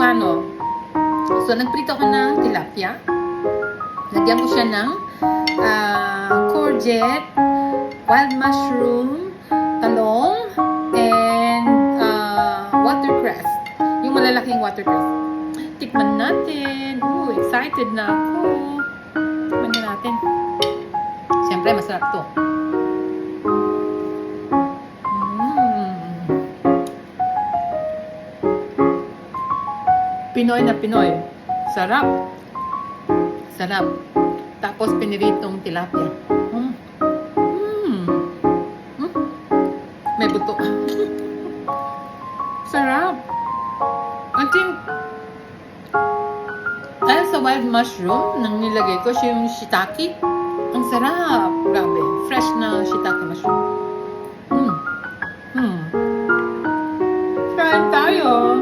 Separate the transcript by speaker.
Speaker 1: paano. So, nagprito ko ng tilapia. Lagyan ko siya ng courgette, wild mushroom, talong, and watercress. Yung malalaking watercress. Tikman natin. Ooh, excited na ako. Tikman na natin. Siyempre, masarap to. Pinoy na Pinoy. Sarap. Sarap. Tapos piniritong tilapia. May buto. Sarap. I think dahil sa wild mushroom nang nilagay ko siya yung shiitake. Ang sarap. Grabe. Fresh na shiitake mushroom. Kain tayo.